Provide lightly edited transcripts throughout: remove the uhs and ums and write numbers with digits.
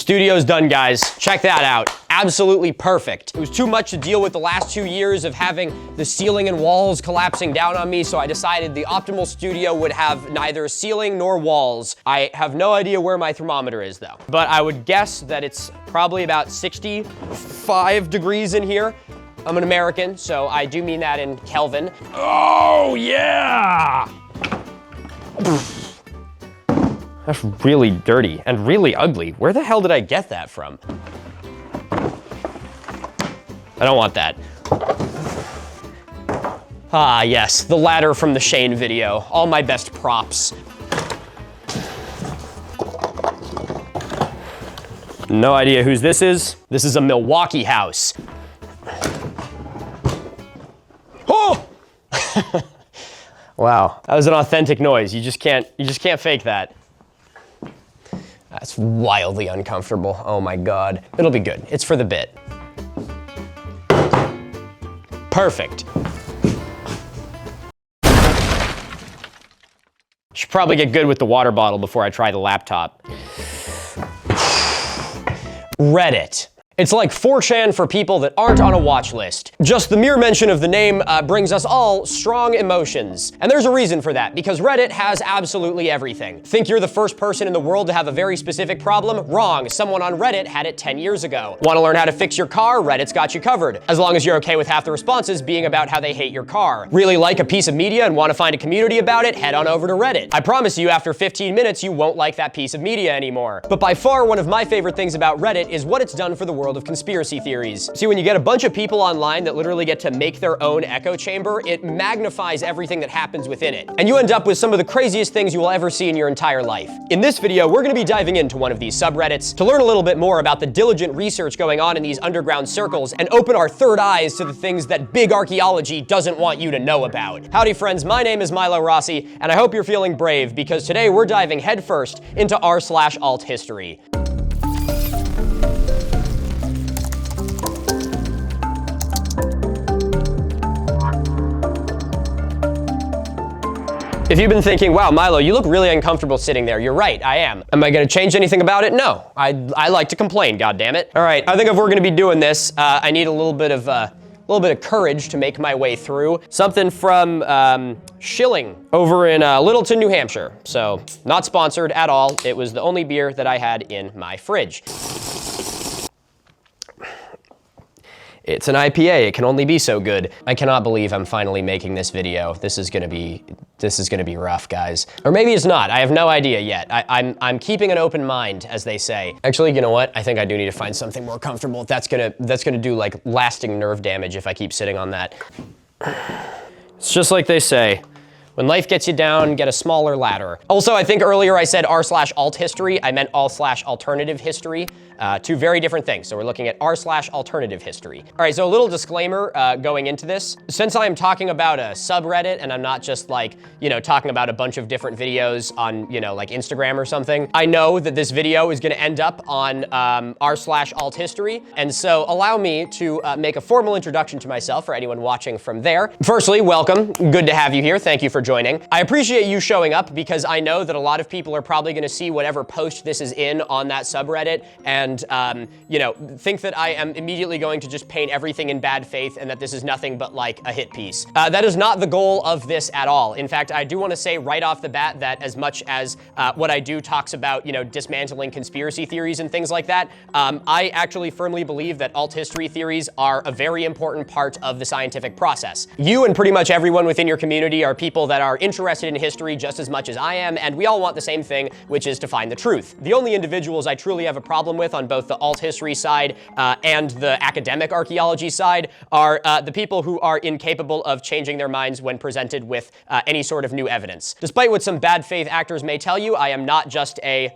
Studio's done, guys. Check that out. Absolutely perfect. It was too much to deal with the last 2 years of having the ceiling and walls collapsing down on me, so I decided the optimal studio would have neither ceiling nor walls. I have no idea where my thermometer is, though. But I would guess that it's probably about 65 degrees in here. I'm an American, so I do mean that in Kelvin. Oh, yeah! That's really dirty and really ugly. Where the hell did I get that from? I don't want that. Ah, yes, the ladder from the Shane video. All my best props. No idea whose this is. This is a Milwaukee house. Oh! Wow, that was an authentic noise. You just can't fake that. That's wildly uncomfortable. Oh my God. It'll be good. It's for the bit. Perfect. Should probably get good with the water bottle before I try the laptop. Reddit. It's like 4chan for people that aren't on a watch list. Just the mere mention of the name brings us all strong emotions. And there's a reason for that, because Reddit has absolutely everything. Think you're the first person in the world to have a very specific problem? Wrong. Someone on Reddit had it 10 years ago. Want to learn how to fix your car? Reddit's got you covered. As long as you're okay with half the responses being about how they hate your car. Really like a piece of media and want to find a community about it? Head on over to Reddit. I promise you, after 15 minutes, you won't like that piece of media anymore. But by far, one of my favorite things about Reddit is what it's done for the world of conspiracy theories. See, when you get a bunch of people online that literally get to make their own echo chamber, it magnifies everything that happens within it. And you end up with some of the craziest things you will ever see in your entire life. In this video, we're gonna be diving into one of these subreddits to learn a little bit more about the diligent research going on in these underground circles and open our third eyes to the things that big archaeology doesn't want you to know about. Howdy friends, my name is Milo Rossi, and I hope you're feeling brave because today we're diving headfirst into r/alt-history. If you've been thinking, wow, Milo, you look really uncomfortable sitting there, you're right, I am. Am I gonna change anything about it? No. I like to complain, goddammit. All right, I think if we're gonna be doing this, I need a little bit of courage to make my way through. Something from Schilling over in Littleton, New Hampshire. So, not sponsored at all. It was the only beer that I had in my fridge. It's an IPA, it can only be so good. I cannot believe I'm finally making this video. This is gonna be rough, guys. Or maybe it's not, I have no idea yet. I'm keeping an open mind, as they say. Actually, you know what? I think I do need to find something more comfortable. That's gonna do like lasting nerve damage if I keep sitting on that. It's just like they say. When life gets you down, get a smaller ladder. Also, I think earlier I said r/alt-history. I meant all/alternative history. Two very different things. So we're looking at r/alternative history. All right, so a little disclaimer going into this. Since I am talking about a subreddit and I'm not just like, talking about a bunch of different videos on, like Instagram or something, I know that this video is gonna end up on r/alt-history. And so allow me to make a formal introduction to myself for anyone watching from there. Firstly, welcome. Good to have you here. Thank you for joining. I appreciate you showing up because I know that a lot of people are probably gonna see whatever post this is in on that subreddit and think that I am immediately going to just paint everything in bad faith and that this is nothing but like a hit piece. That is not the goal of this at all. In fact, I do want to say right off the bat that as much as what I do talks about, dismantling conspiracy theories and things like that, I actually firmly believe that alt-history theories are a very important part of the scientific process. You and pretty much everyone within your community are people that are interested in history just as much as I am, and we all want the same thing, which is to find the truth. The only individuals I truly have a problem with on both the alt-history side and the academic archaeology side are the people who are incapable of changing their minds when presented with any sort of new evidence. Despite what some bad faith actors may tell you, I am not just a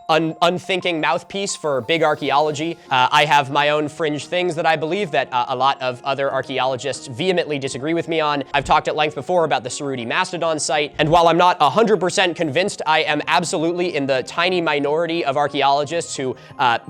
unthinking mouthpiece for big archaeology. I have my own fringe things that I believe that a lot of other archaeologists vehemently disagree with me on. I've talked at length before about the Cerruti mastodon site. And while I'm not 100% convinced, I am absolutely in the tiny minority of archaeologists who,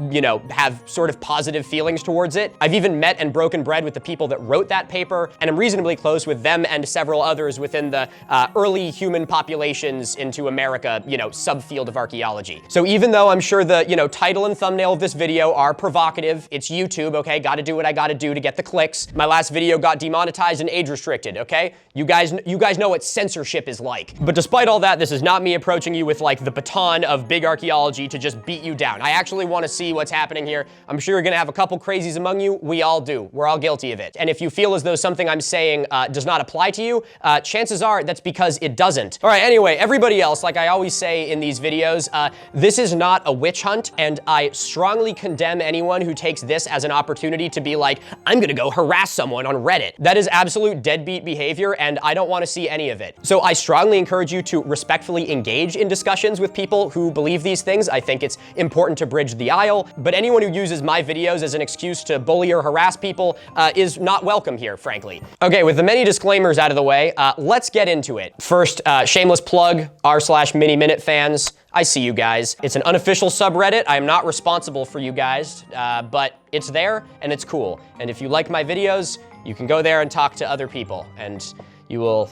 you know, have sort of positive feelings towards it. I've even met and broken bread with the people that wrote that paper, and I'm reasonably close with them and several others within the early human populations into America, you know, subfield of archaeology. So even though I'm sure the, you know, title and thumbnail of this video are provocative, it's YouTube, okay? Gotta do what I gotta do to get the clicks. My last video got demonetized and age restricted, okay? You guys know what censorship is like. But despite all that, this is not me approaching you with like the baton of big archaeology to just beat you down. I actually want to see what's happening here. I'm sure you're gonna have a couple crazies among you. We all do. We're all guilty of it. And if you feel as though something I'm saying does not apply to you, chances are that's because it doesn't. All right, anyway, everybody else, like I always say in these videos, this is not a witch hunt, and I strongly condemn anyone who takes this as an opportunity to be like, I'm gonna go harass someone on Reddit. That is absolute deadbeat behavior, and I don't want to see any of it. So I strongly encourage you to respectfully engage in discussions with people who believe these things. I think it's important to bridge the aisle, but anyone who uses my videos as an excuse to bully or harass people is not welcome here, frankly. Okay, with the many disclaimers out of the way, let's get into it. First, shameless plug, r/mini-minute fans. I see you guys. It's an unofficial subreddit. I am not responsible for you guys, but it's there and it's cool. And if you like my videos, you can go there and talk to other people, and you will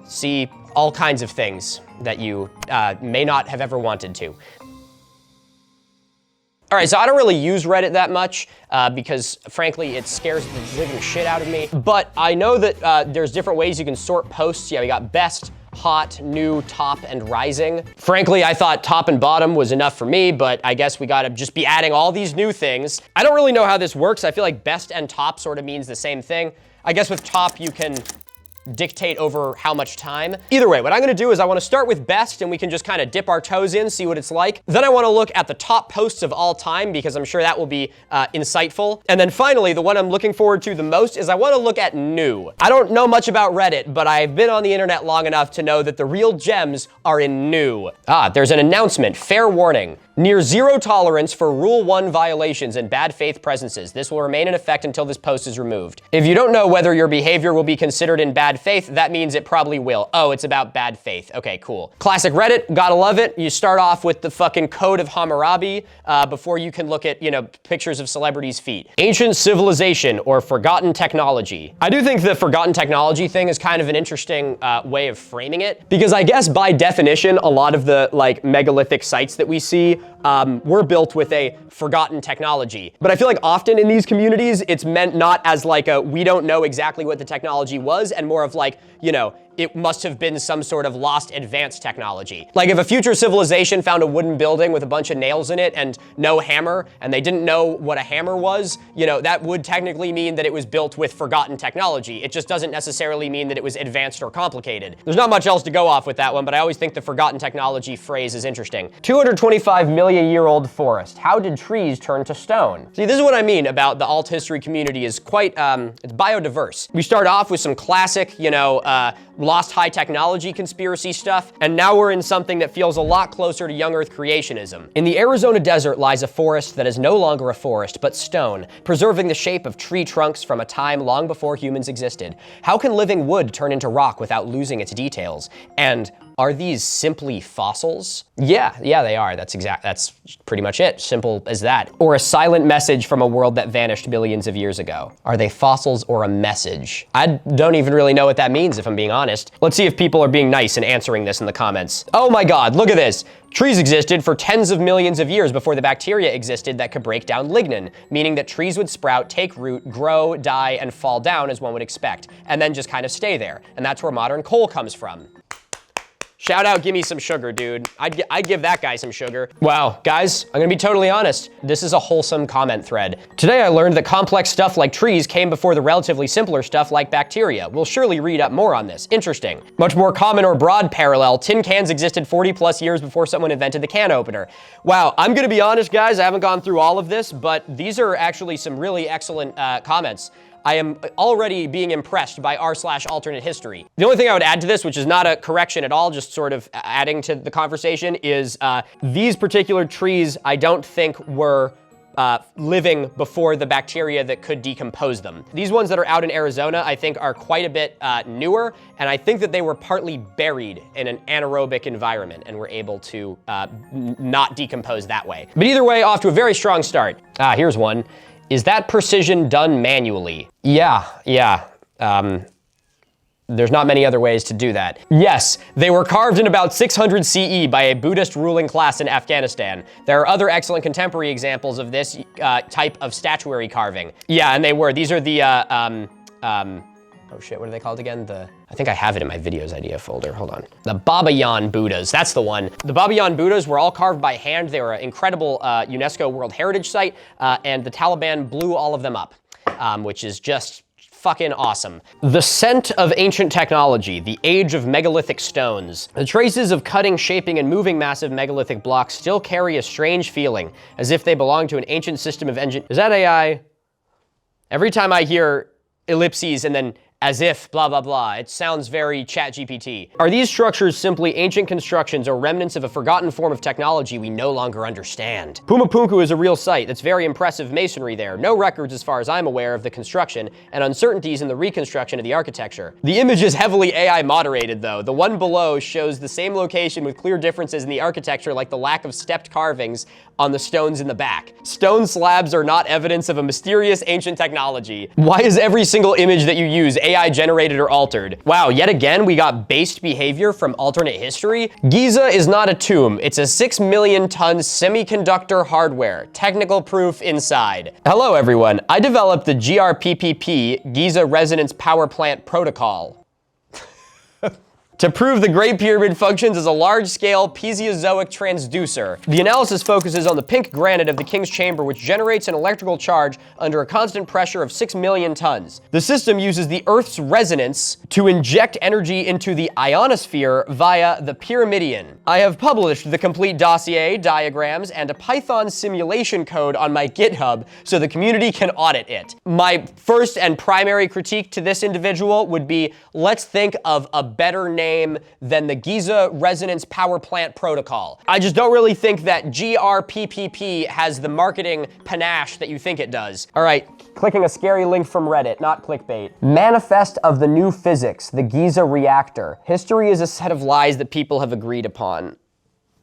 see all kinds of things that you may not have ever wanted to. All right, so I don't really use Reddit that much because, frankly, it scares the living shit out of me. But I know that there's different ways you can sort posts. Yeah, we got best, hot, new, top, and rising. Frankly, I thought top and bottom was enough for me, but I guess we gotta just be adding all these new things. I don't really know how this works. I feel like best and top sort of means the same thing. I guess with top, you can dictate over how much time. Either way, what I'm gonna do is I wanna start with best, and we can just kind of dip our toes in, see what it's like. Then I wanna look at the top posts of all time, because I'm sure that will be insightful. And then finally, the one I'm looking forward to the most is I wanna look at new. I don't know much about Reddit, but I've been on the internet long enough to know that the real gems are in new. There's an announcement, fair warning. Near zero tolerance for Rule 1 violations and bad faith presences. This will remain in effect until this post is removed. If you don't know whether your behavior will be considered in bad faith, that means it probably will. Oh, it's about bad faith. Okay, cool. Classic Reddit, gotta love it. You start off with the fucking Code of Hammurabi before you can look at, you know, pictures of celebrities' feet. Ancient civilization or forgotten technology. I do think the forgotten technology thing is kind of an interesting way of framing it, because I guess by definition, a lot of the like megalithic sites that we see were built with a forgotten technology. But I feel like often in these communities, it's meant not as like a, we don't know exactly what the technology was, and more of like, you know, it must have been some sort of lost advanced technology. Like if a future civilization found a wooden building with a bunch of nails in it and no hammer, and they didn't know what a hammer was, you know, that would technically mean that it was built with forgotten technology. It just doesn't necessarily mean that it was advanced or complicated. There's not much else to go off with that one, but I always think the forgotten technology phrase is interesting. 225 million year old forest. How did trees turn to stone? See, this is what I mean about the alt history community is quite, it's biodiverse. We start off with some classic, you know, lost high technology conspiracy stuff, and now we're in something that feels a lot closer to young Earth creationism. In the Arizona desert lies a forest that is no longer a forest, but stone, preserving the shape of tree trunks from a time long before humans existed. How can living wood turn into rock without losing its details? And are these simply fossils? Yeah, they are. That's pretty much it. Simple as that. Or a silent message from a world that vanished millions of years ago. Are they fossils or a message? I don't even really know what that means, if I'm being honest. Let's see if people are being nice and answering this in the comments. Oh my God, look at this. Trees existed for tens of millions of years before the bacteria existed that could break down lignin, meaning that trees would sprout, take root, grow, die, and fall down as one would expect, and then just kind of stay there. And that's where modern coal comes from. Shout out, give me some sugar, dude. I'd give that guy some sugar. Wow, guys, I'm gonna be totally honest. This is a wholesome comment thread. Today I learned that complex stuff like trees came before the relatively simpler stuff like bacteria. We'll surely read up more on this. Interesting. Much more common or broad parallel, tin cans existed 40 plus years before someone invented the can opener. Wow, I'm gonna be honest, guys, I haven't gone through all of this, but these are actually some really excellent comments. I am already being impressed by r/AlternativeHistory. The only thing I would add to this, which is not a correction at all, just sort of adding to the conversation, is these particular trees I don't think were living before the bacteria that could decompose them. These ones that are out in Arizona, I think, are quite a bit newer, and I think that they were partly buried in an anaerobic environment and were able to not decompose that way. But either way, off to a very strong start. Here's one. Is that precision done manually? Yeah. There's not many other ways to do that. Yes, they were carved in about 600 CE by a Buddhist ruling class in Afghanistan. There are other excellent contemporary examples of this type of statuary carving. Yeah, and they were. These are the, oh shit, what are they called again? I think I have it in my videos idea folder, hold on. The Babayan Buddhas, that's the one. The Babayan Buddhas were all carved by hand. They were an incredible UNESCO World Heritage Site, and the Taliban blew all of them up, which is just fucking awesome. The scent of ancient technology, the age of megalithic stones. The traces of cutting, shaping, and moving massive megalithic blocks still carry a strange feeling, as if they belong to an ancient system of engine. Is that AI? Every time I hear ellipses and then as if, blah, blah, blah, it sounds very ChatGPT. Are these structures simply ancient constructions or remnants of a forgotten form of technology we no longer understand? Pumapunku is a real site. That's very impressive masonry there. No records as far as I'm aware of the construction, and uncertainties in the reconstruction of the architecture. The image is heavily AI moderated though. The one below shows the same location with clear differences in the architecture, like the lack of stepped carvings on the stones in the back. Stone slabs are not evidence of a mysterious ancient technology. Why is every single image that you use AI generated or altered? Wow, yet again, we got based behavior from alternate history. Giza is not a tomb. It's a 6 million ton semiconductor hardware. Technical proof inside. Hello, everyone. I developed the GRPPP, Giza Resonance Power Plant Protocol, to prove the Great Pyramid functions as a large-scale Paleozoic transducer. The analysis focuses on the pink granite of the King's Chamber, which generates an electrical charge under a constant pressure of 6 million tons. The system uses the Earth's resonance to inject energy into the ionosphere via the pyramidion. I have published the complete dossier, diagrams, and a Python simulation code on my GitHub so the community can audit it. My first and primary critique to this individual would be, let's think of a better name than the Giza Resonance Power Plant Protocol. I just don't really think that GRPPP has the marketing panache that you think it does. All right, clicking a scary link from Reddit, not clickbait. Manifest of the New Physics, the Giza Reactor. History is a set of lies that people have agreed upon.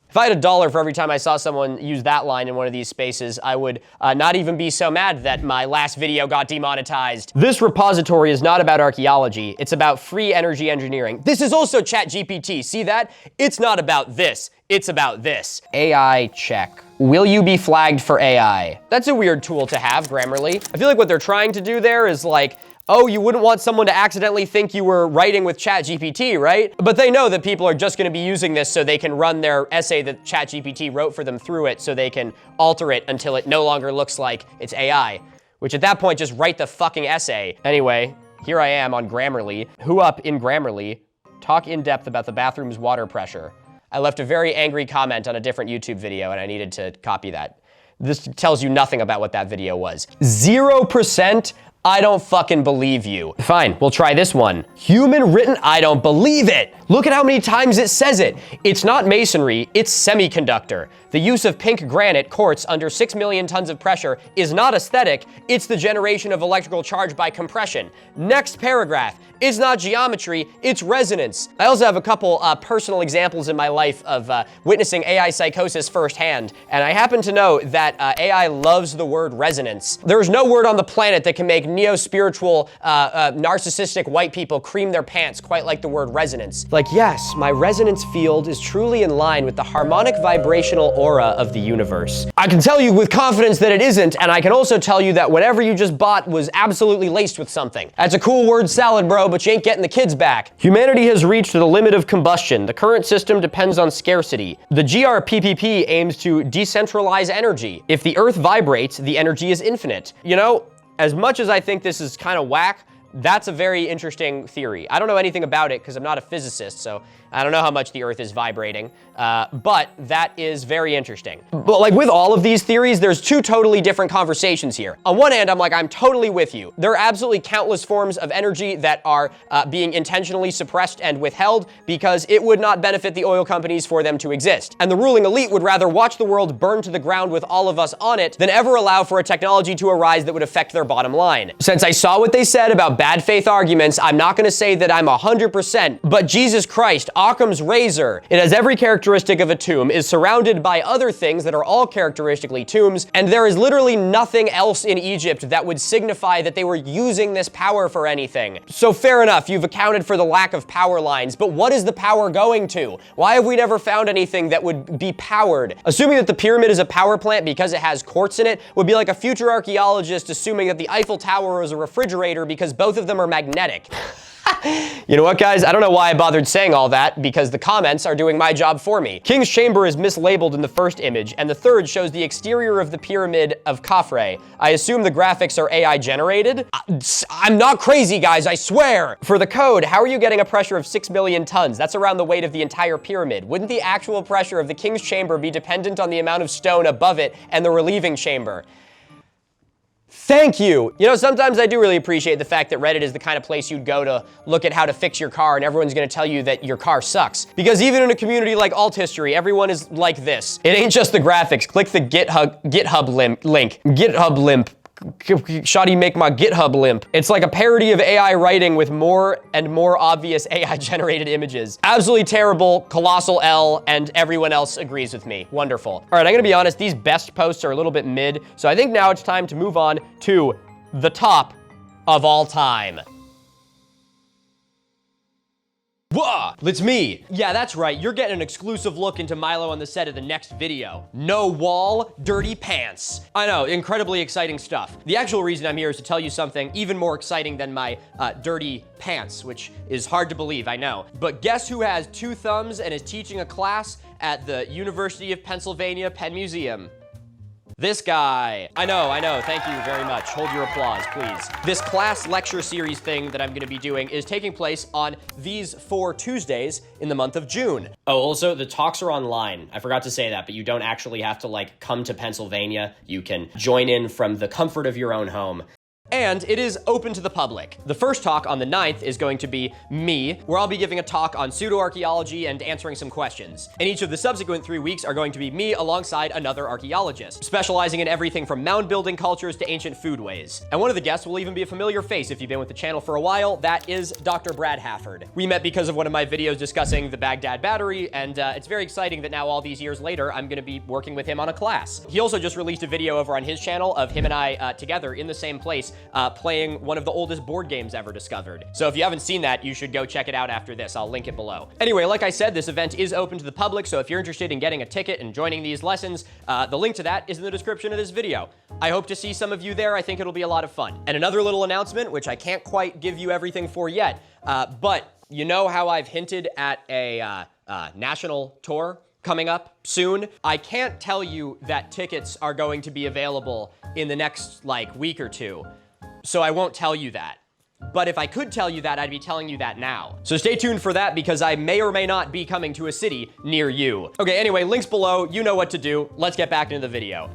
If I had $1 for every time I saw someone use that line in one of these spaces, I would not even be so mad that my last video got demonetized. This repository is not about archaeology. It's about free energy engineering. This is also ChatGPT. See that? It's not about this. It's about this. AI check. Will you be flagged for AI? That's a weird tool to have, Grammarly. I feel like what they're trying to do there is like, oh, you wouldn't want someone to accidentally think you were writing with ChatGPT, right? But they know that people are just gonna be using this so they can run their essay that ChatGPT wrote for them through it so they can alter it until it no longer looks like it's AI, which at that point, just write the fucking essay. Anyway, here I am on Grammarly. Who up in Grammarly? Talk in depth about the bathroom's water pressure. I left a very angry comment on a different YouTube video and I needed to copy that. This tells you nothing about what that video was. 0%? I don't fucking believe you. Fine, we'll try this one. Human written, I don't believe it. Look at how many times it says it. It's not masonry, it's semiconductor. The use of pink granite quartz under 6 million tons of pressure is not aesthetic, it's the generation of electrical charge by compression. Next paragraph, it's not geometry, it's resonance. I also have a couple personal examples in my life of witnessing AI psychosis firsthand, and I happen to know that AI loves the word resonance. There's no word on the planet that can make neo-spiritual, narcissistic white people cream their pants quite like the word resonance. Like, yes, my resonance field is truly in line with the harmonic vibrational aura of the universe. I can tell you with confidence that it isn't, and I can also tell you that whatever you just bought was absolutely laced with something. That's a cool word salad, bro, but you ain't getting the kids back. Humanity has reached the limit of combustion. The current system depends on scarcity. The GRPPP aims to decentralize energy. If the Earth vibrates, the energy is infinite. You know, as much as I think this is kind of whack, That's a very interesting theory. I don't know anything about it because I'm not a physicist, so I don't know how much the Earth is vibrating, but that is very interesting. But like with all of these theories, there's two totally different conversations here. On one hand, I'm like, I'm totally with you. There are absolutely countless forms of energy that are being intentionally suppressed and withheld because it would not benefit the oil companies for them to exist. And the ruling elite would rather watch the world burn to the ground with all of us on it than ever allow for a technology to arise that would affect their bottom line. Since I saw what they said about bad faith arguments, I'm not gonna say that I'm 100%, but Jesus Christ, Occam's razor. It has every characteristic of a tomb, is surrounded by other things that are all characteristically tombs, and there is literally nothing else in Egypt that would signify that they were using this power for anything. So fair enough, you've accounted for the lack of power lines, but what is the power going to? Why have we never found anything that would be powered? Assuming that the pyramid is a power plant because it has quartz in it would be like a future archaeologist assuming that the Eiffel Tower is a refrigerator because both of them are magnetic. You know what, guys? I don't know why I bothered saying all that, because the comments are doing my job for me. King's Chamber is mislabeled in the first image, and the third shows the exterior of the pyramid of Khafre. I assume the graphics are AI generated? I'm not crazy, guys, I swear! For the code, how are you getting a pressure of 6 million tons? That's around the weight of the entire pyramid. Wouldn't the actual pressure of the King's Chamber be dependent on the amount of stone above it and the relieving chamber? Thank you. You know, sometimes I do really appreciate the fact that Reddit is the kind of place you'd go to look at how to fix your car and everyone's gonna tell you that your car sucks. Because even in a community like AltHistory, everyone is like this. It ain't just the graphics. Click the GitHub link. GitHub limp. Shoddy make my GitHub limp. It's like a parody of AI writing with more and more obvious AI generated images. Absolutely terrible, colossal L, and everyone else agrees with me. Wonderful. All right, I'm gonna be honest, these best posts are a little bit mid, so I think now it's time to move on to the top of all time. Whoa, it's me. Yeah, that's right. You're getting an exclusive look into Milo on the set of the next video. No wall, dirty pants. I know, incredibly exciting stuff. The actual reason I'm here is to tell you something even more exciting than my dirty pants, which is hard to believe, I know. But guess who has 2 thumbs and is teaching a class at the University of Pennsylvania Penn Museum? This guy. I know, thank you very much. Hold your applause, please. This class lecture series thing that I'm gonna be doing is taking place on these 4 Tuesdays in the month of June. Oh, also, the talks are online. I forgot to say that, but you don't actually have to, like, come to Pennsylvania. You can join in from the comfort of your own home. And it is open to the public. The first talk on the 9th is going to be me, where I'll be giving a talk on pseudo-archaeology and answering some questions. And each of the subsequent 3 weeks are going to be me alongside another archaeologist, specializing in everything from mound building cultures to ancient foodways. And one of the guests will even be a familiar face if you've been with the channel for a while. That is Dr. Brad Hafford. We met because of one of my videos discussing the Baghdad battery, and it's very exciting that now all these years later, I'm gonna be working with him on a class. He also just released a video over on his channel of him and I together in the same place, playing one of the oldest board games ever discovered. So if you haven't seen that, you should go check it out after this. I'll link it below. Anyway, like I said, this event is open to the public, so if you're interested in getting a ticket and joining these lessons, the link to that is in the description of this video. I hope to see some of you there. I think it'll be a lot of fun. And another little announcement, which I can't quite give you everything for yet, but you know how I've hinted at a national tour coming up soon? I can't tell you that tickets are going to be available in the next, like, week or 2. So I won't tell you that. But if I could tell you that, I'd be telling you that now. So stay tuned for that because I may or may not be coming to a city near you. Okay, anyway, links below, you know what to do. Let's get back into the video.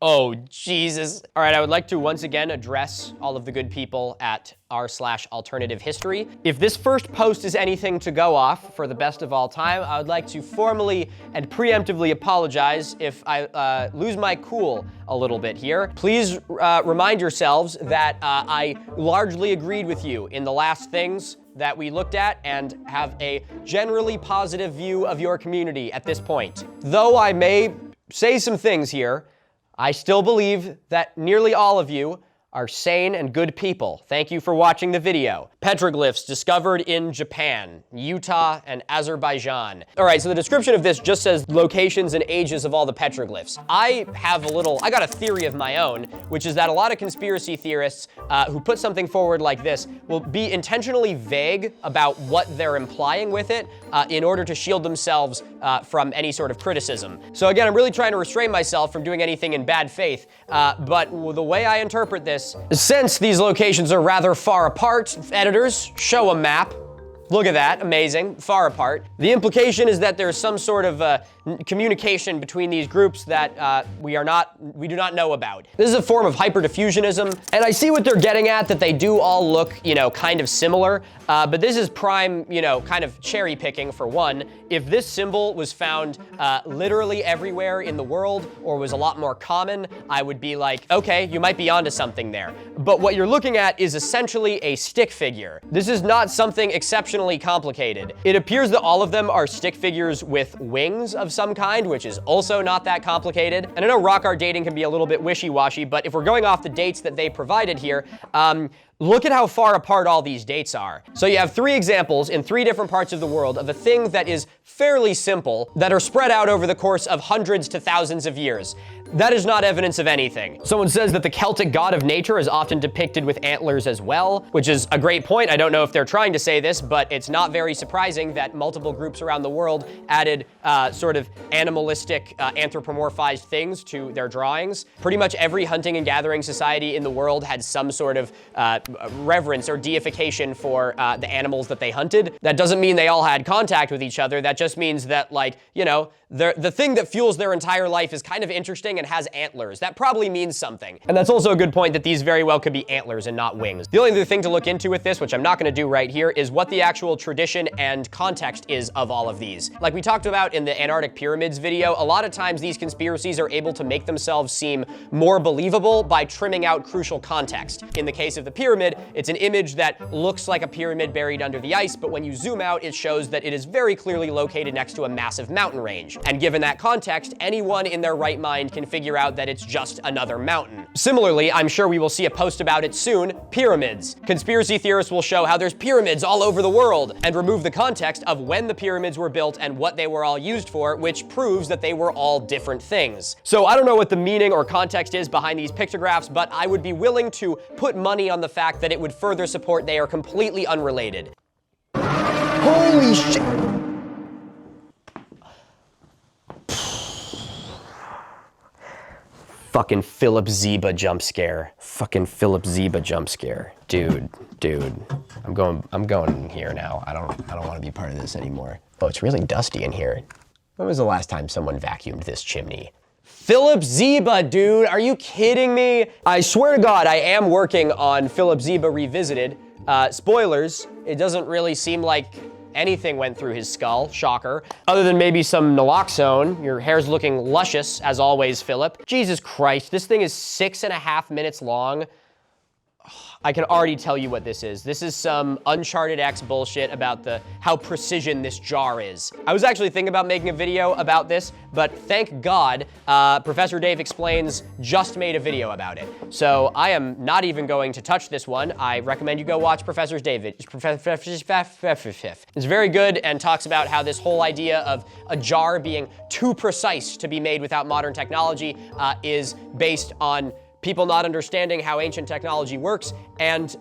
Oh, Jesus. All right, I would like to once again address all of the good people at r/AlternativeHistory. If this first post is anything to go off for the best of all time, I would like to formally and preemptively apologize if I lose my cool a little bit here. Please remind yourselves that I largely agreed with you in the last things that we looked at and have a generally positive view of your community at this point. Though I may say some things here, I still believe that nearly all of you are sane and good people. Thank you for watching the video. Petroglyphs discovered in Japan, Utah, and Azerbaijan. All right, so the description of this just says locations and ages of all the petroglyphs. I got a theory of my own, which is that a lot of conspiracy theorists who put something forward like this will be intentionally vague about what they're implying with it in order to shield themselves from any sort of criticism. So again, I'm really trying to restrain myself from doing anything in bad faith, but the way I interpret this this. Since these locations are rather far apart, editors, show a map. Look at that, amazing, far apart. The implication is that there's some sort of communication between these groups that we do not know about. This is a form of hyperdiffusionism, and I see what they're getting at, that they do all look, kind of similar, but this is prime, kind of cherry picking for one. If this symbol was found literally everywhere in the world, or was a lot more common, I would be like, okay, you might be onto something there. But what you're looking at is essentially a stick figure. This is not something exceptionally complicated. It appears that all of them are stick figures with wings of some kind, which is also not that complicated. And I know rock art dating can be a little bit wishy-washy, but if we're going off the dates that they provided here, look at how far apart all these dates are. So you have 3 examples in 3 different parts of the world of a thing that is fairly simple, that are spread out over the course of hundreds to thousands of years. That is not evidence of anything. Someone says that the Celtic god of nature is often depicted with antlers as well, which is a great point. I don't know if they're trying to say this, but it's not very surprising that multiple groups around the world added sort of animalistic, anthropomorphized things to their drawings. Pretty much every hunting and gathering society in the world had some sort of reverence or deification for the animals that they hunted. That doesn't mean they all had contact with each other. That just means that, like, the thing that fuels their entire life is kind of interesting and has antlers. That probably means something. And that's also a good point, that these very well could be antlers and not wings. The only other thing to look into with this, which I'm not gonna do right here, is what the actual tradition and context is of all of these. Like we talked about in the Antarctic Pyramids video, a lot of times these conspiracies are able to make themselves seem more believable by trimming out crucial context. In the case of the pyramid, it's an image that looks like a pyramid buried under the ice, but when you zoom out, it shows that it is very clearly located next to a massive mountain range. And given that context, anyone in their right mind can figure out that it's just another mountain. Similarly, I'm sure we will see a post about it soon, pyramids. Conspiracy theorists will show how there's pyramids all over the world and remove the context of when the pyramids were built and what they were all used for, which proves that they were all different things. So I don't know what the meaning or context is behind these pictographs, but I would be willing to put money on the fact that it would further support they are completely unrelated. Holy shit! Fucking Philip Zeba jump scare. Fucking Philip Zeba jump scare. Dude. I'm going here now. I don't want to be part of this anymore. Oh, it's really dusty in here. When was the last time someone vacuumed this chimney? Philip Zeba, dude, are you kidding me? I swear to God, I am working on Philip Zeba Revisited. Spoilers, it doesn't really seem like anything went through his skull, shocker. Other than maybe some naloxone. Your hair's looking luscious, as always, Philip. Jesus Christ, this thing is 6.5 minutes long. I can already tell you what this is. This is some Uncharted X bullshit about how precision this jar is. I was actually thinking about making a video about this, but thank God, Professor Dave Explains just made a video about it. So I am not even going to touch this one. I recommend you go watch Professor Dave. It's very good and talks about how this whole idea of a jar being too precise to be made without modern technology is based on people not understanding how ancient technology works and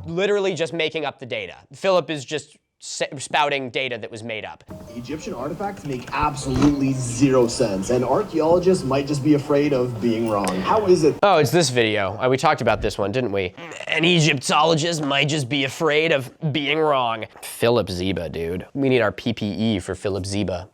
literally just making up the data. Philip is just spouting data that was made up. Egyptian artifacts make absolutely zero sense, and archaeologists might just be afraid of being wrong. How is it? Oh, it's this video. We talked about this one, didn't we? An Egyptologist might just be afraid of being wrong. Philip Zeba, dude. We need our PPE for Philip Zeba.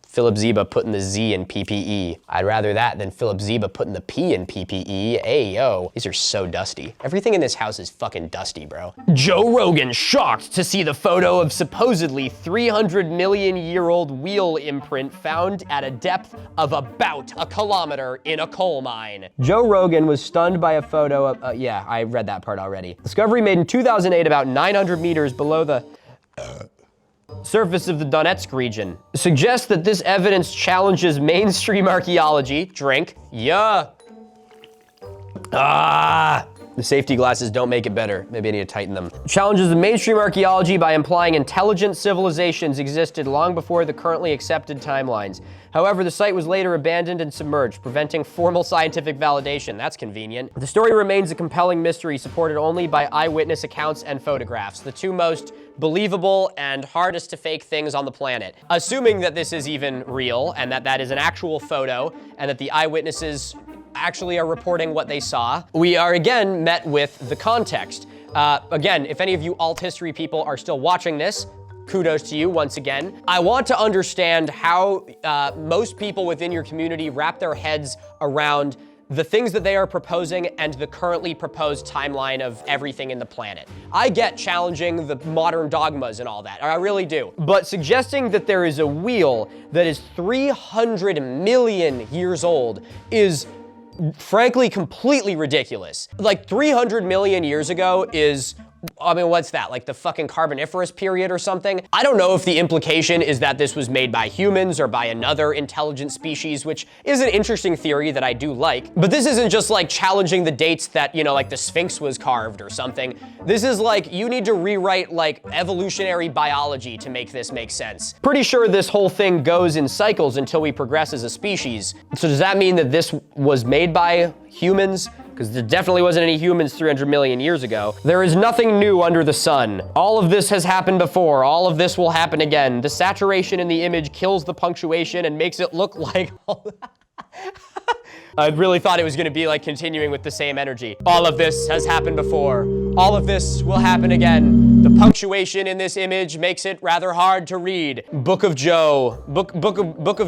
Philip Zeba putting the Z in PPE. I'd rather that than Philip Zeba putting the P in PPE. Hey, yo. These are so dusty. Everything in this house is fucking dusty, bro. Joe Rogan shocked to see the photo of supposedly 300 million year old wheel imprint found at a depth of about 1 kilometer in a coal mine. Joe Rogan was stunned by a photo of, yeah, I read that part already. Discovery made in 2008 about 900 meters below the surface of the Donetsk region. Suggests that this evidence challenges mainstream archaeology. Drink. Yeah. The safety glasses don't make it better. Maybe I need to tighten them. Challenges the mainstream archaeology by implying intelligent civilizations existed long before the currently accepted timelines. However, the site was later abandoned and submerged, preventing formal scientific validation. That's convenient. The story remains a compelling mystery supported only by eyewitness accounts and photographs, the two most believable and hardest to fake things on the planet. Assuming that this is even real and that that is an actual photo and that the eyewitnesses actually are reporting what they saw, we are again met with the context. Again, if any of you alt history people are still watching this, kudos to you once again. I want to understand how most people within your community wrap their heads around the things that they are proposing and the currently proposed timeline of everything in the planet. I get challenging the modern dogmas and all that, I really do. But suggesting that there is a wheel that is 300 million years old is frankly completely ridiculous. Like 300 million years ago is, I mean, what's that? Like the fucking Carboniferous period or something? I don't know if the implication is that this was made by humans or by another intelligent species, which is an interesting theory that I do like. But this isn't just like challenging the dates that, you know, like the Sphinx was carved or something. This is like, you need to rewrite like evolutionary biology to make this make sense. Pretty sure this whole thing goes in cycles until we progress as a species. So does that mean that this was made by humans? Because there definitely wasn't any humans 300 million years ago. There is nothing new under the sun. All of this has happened before. All of this will happen again. The saturation in the image kills the punctuation and makes it look like I really thought it was gonna be like continuing with the same energy. All of this has happened before. All of this will happen again. The punctuation in this image makes it rather hard to read. Book of Joe, Book of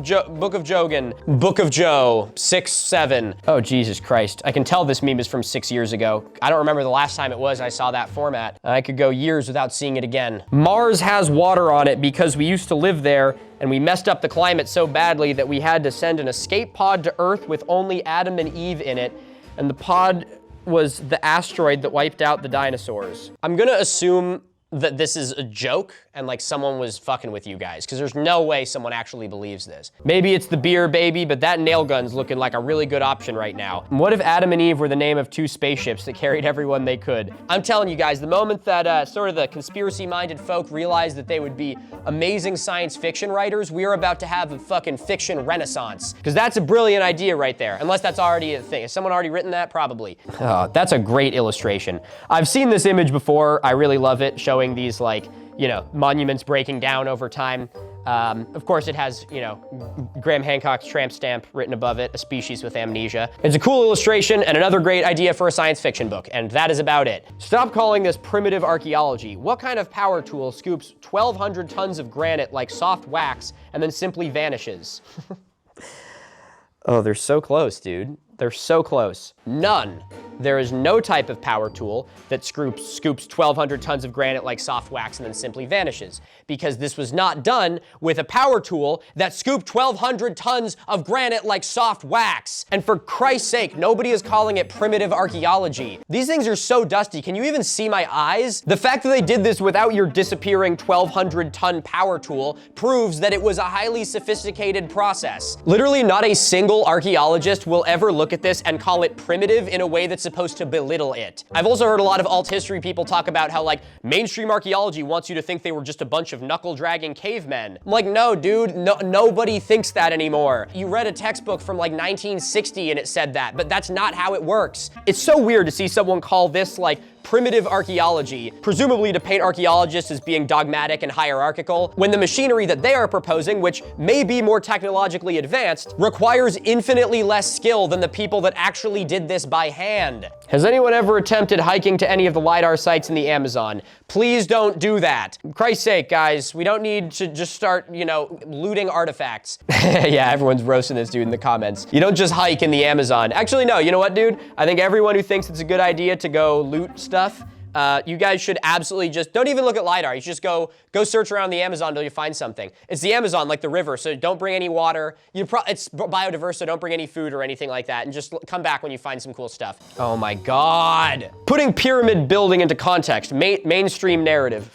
Jogan, Book of Joe, 6-7. Oh, Jesus Christ. I can tell this meme is from 6 years ago. I don't remember the last time it was I saw that format. I could go years without seeing it again. Mars has water on it because we used to live there and we messed up the climate so badly that we had to send an escape pod to Earth with only Adam and Eve in it, and the pod was the asteroid that wiped out the dinosaurs. I'm gonna assume that this is a joke and like someone was fucking with you guys, because there's no way someone actually believes this. Maybe it's the beer baby, but that nail gun's looking like a really good option right now. What if Adam and Eve were the name of 2 spaceships that carried everyone they could? I'm telling you guys, the moment that sort of the conspiracy-minded folk realized that they would be amazing science fiction writers, we are about to have a fucking fiction renaissance. Because that's a brilliant idea right there, unless that's already a thing. Has someone already written that? Probably. Oh, that's a great illustration. I've seen this image before. I really love it, showing these like, you know, monuments breaking down over time. Of course, it has, you know, Graham Hancock's tramp stamp written above it, a species with amnesia. It's a cool illustration and another great idea for a science fiction book, and that is about it. Stop calling this primitive archaeology. What kind of power tool scoops 1,200 tons of granite like soft wax and then simply vanishes? Oh, they're so close, dude. They're so close. None. There is no type of power tool that scoops 1,200 tons of granite like soft wax and then simply vanishes, because this was not done with a power tool that scooped 1,200 tons of granite like soft wax. And for Christ's sake, nobody is calling it primitive archaeology. These things are so dusty. Can you even see my eyes? The fact that they did this without your disappearing 1,200 ton power tool proves that it was a highly sophisticated process. Literally not a single archaeologist will ever look at this and call it primitive in a way that's supposed to belittle it. I've also heard a lot of alt history people talk about how like mainstream archaeology wants you to think they were just a bunch of knuckle-dragging cavemen. I'm like, no, dude, nobody thinks that anymore. You read a textbook from like 1960 and it said that, but that's not how it works. It's so weird to see someone call this like primitive archaeology, presumably to paint archaeologists as being dogmatic and hierarchical, when the machinery that they are proposing, which may be more technologically advanced, requires infinitely less skill than the people that actually did this by hand. Has anyone ever attempted hiking to any of the LiDAR sites in the Amazon? Please don't do that. For Christ's sake, guys, we don't need to just start, you know, looting artifacts. Yeah, everyone's roasting this dude in the comments. You don't just hike in the Amazon. Actually, no, you know what, dude? I think everyone who thinks it's a good idea to go loot stuff, you guys should absolutely just, don't even look at LiDAR. You should just go search around the Amazon until you find something. It's the Amazon, like the river, so don't bring any water. It's biodiverse, so don't bring any food or anything like that, and just come back when you find some cool stuff. Oh my God. Putting pyramid building into context, mainstream narrative.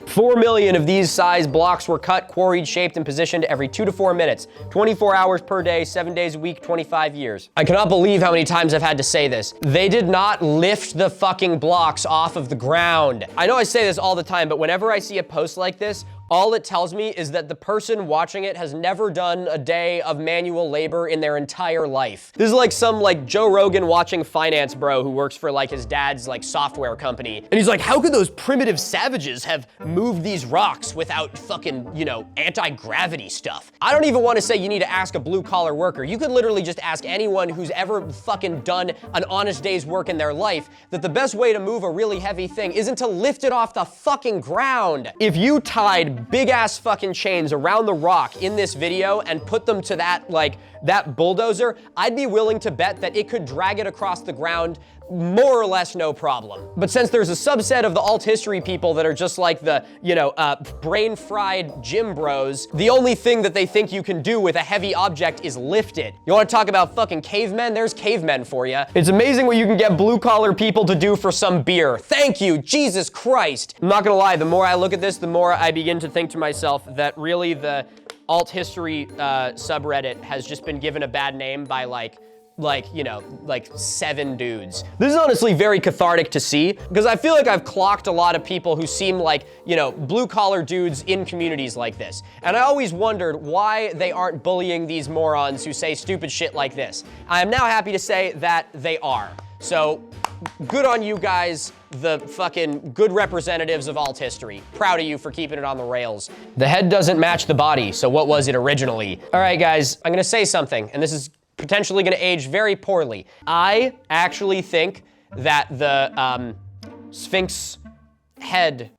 4 million of these size blocks were cut, quarried, shaped, and positioned every 2 to 4 minutes, 24 hours per day, 7 days a week, 25 years. I cannot believe how many times I've had to say this. They did not lift the fucking blocks off of the ground. I know I say this all the time, but whenever I see a post like this, all it tells me is that the person watching it has never done a day of manual labor in their entire life. This is like some like Joe Rogan watching finance bro who works for like his dad's like software company. And he's like, how could those primitive savages have moved these rocks without fucking, you know, anti-gravity stuff? I don't even want to say you need to ask a blue collar worker. You could literally just ask anyone who's ever fucking done an honest day's work in their life that the best way to move a really heavy thing isn't to lift it off the fucking ground. If you tied big ass fucking chains around the rock in this video and put them to that, like, that bulldozer, I'd be willing to bet that it could drag it across the ground more or less no problem. But since there's a subset of the alt history people that are just like the, you know, brain-fried gym bros, the only thing that they think you can do with a heavy object is lift it. You wanna talk about fucking cavemen? There's cavemen for you. It's amazing what you can get blue-collar people to do for some beer. Thank you, Jesus Christ. I'm not gonna lie, the more I look at this, the more I begin to think to myself that really the alt history subreddit has just been given a bad name by like, you know, like 7 dudes. This is honestly very cathartic to see because I feel like I've clocked a lot of people who seem like, you know, blue collar dudes in communities like this. And I always wondered why they aren't bullying these morons who say stupid shit like this. I am now happy to say that they are. So good on you guys, the fucking good representatives of alt history. Proud of you for keeping it on the rails. The head doesn't match the body, so what was it originally? All right, guys, I'm gonna say something, and this is potentially gonna age very poorly. I actually think that the Sphinx head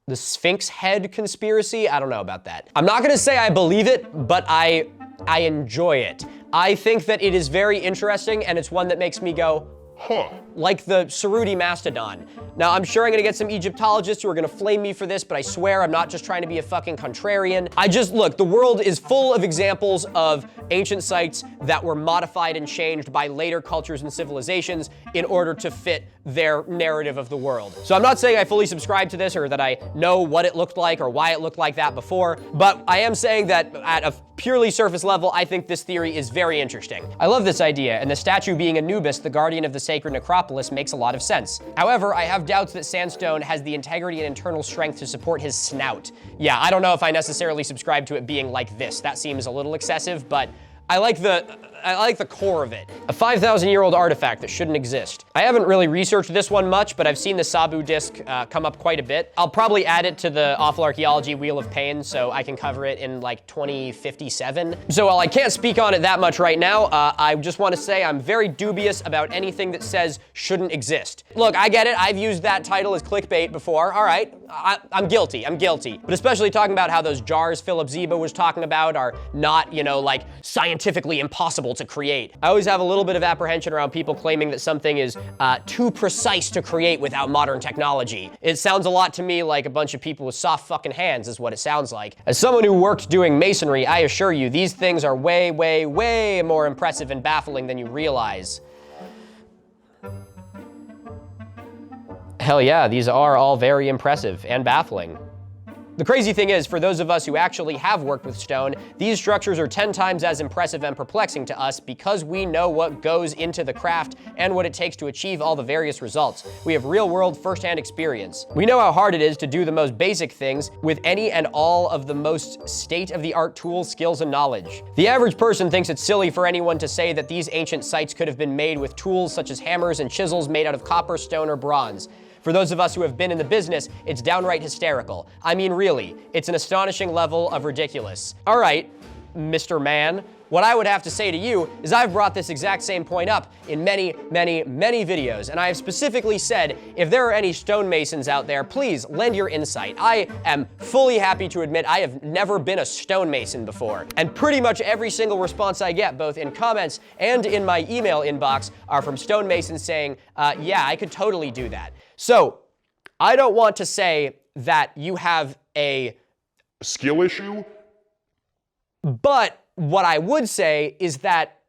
conspiracy, I don't know about that. I'm not gonna say I believe it, but I enjoy it. I think that it is very interesting, and it's one that makes me go, huh. Like the Cerruti mastodon. Now, I'm sure I'm gonna get some Egyptologists who are gonna flame me for this, but I swear I'm not just trying to be a fucking contrarian. Look, the world is full of examples of ancient sites that were modified and changed by later cultures and civilizations in order to fit their narrative of the world. So I'm not saying I fully subscribe to this or that I know what it looked like or why it looked like that before, but I am saying that at a purely surface level, I think this theory is very interesting. I love this idea, and the statue being Anubis, the guardian of the sacred necropolis, makes a lot of sense. However, I have doubts that sandstone has the integrity and internal strength to support his snout. Yeah, I don't know if I necessarily subscribe to it being like this. That seems a little excessive, but I like the core of it. A 5,000-year-old artifact that shouldn't exist. I haven't really researched this one much, but I've seen the Sabu disc come up quite a bit. I'll probably add it to the Awful Archaeology Wheel of Pain so I can cover it in like 2057. So while I can't speak on it that much right now, I just want to say I'm very dubious about anything that says shouldn't exist. Look, I get it. I've used that title as clickbait before. All right, I'm guilty. But especially talking about how those jars Philip Zeba was talking about are not, you know, like scientifically impossible to create. I always have a little bit of apprehension around people claiming that something is too precise to create without modern technology. It sounds a lot to me like a bunch of people with soft fucking hands is what it sounds like. As someone who worked doing masonry, I assure you, these things are way, way, way more impressive and baffling than you realize. Hell yeah, these are all very impressive and baffling. The crazy thing is, for those of us who actually have worked with stone, these structures are 10 times as impressive and perplexing to us because we know what goes into the craft and what it takes to achieve all the various results. We have real-world, first-hand experience. We know how hard it is to do the most basic things with any and all of the most state-of-the-art tools, skills, and knowledge. The average person thinks it's silly for anyone to say that these ancient sites could have been made with tools such as hammers and chisels made out of copper, stone, or bronze. For those of us who have been in the business, it's downright hysterical. I mean, really, it's an astonishing level of ridiculous. All right, Mr. Man, what I would have to say to you is I've brought this exact same point up in many, many, many videos, and I have specifically said, if there are any stonemasons out there, please lend your insight. I am fully happy to admit I have never been a stonemason before, and pretty much every single response I get, both in comments and in my email inbox, are from stonemasons saying, yeah, I could totally do that. So, I don't want to say that you have a skill issue, but what I would say is that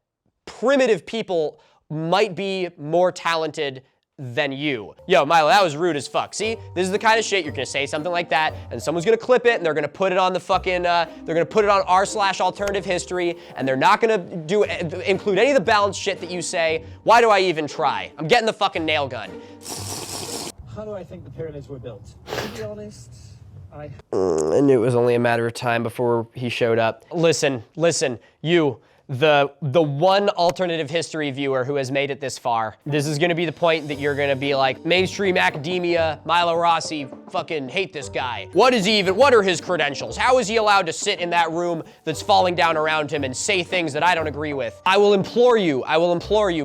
primitive people might be more talented than you. Yo, Milo, that was rude as fuck. See, this is the kind of shit you're gonna say something like that, and someone's gonna clip it, and they're gonna put it on the fucking, they're gonna put it on r/AlternativeHistory, and they're not gonna include any of the balanced shit that you say. Why do I even try? I'm getting the fucking nail gun. How do I think the pyramids were built? To be honest, I knew it was only a matter of time before he showed up. Listen, you, the one alternative history viewer who has made it this far. This is gonna be the point that you're gonna be like, mainstream academia, Milo Rossi, fucking hate this guy. What are his credentials? How is he allowed to sit in that room that's falling down around him and say things that I don't agree with? I will implore you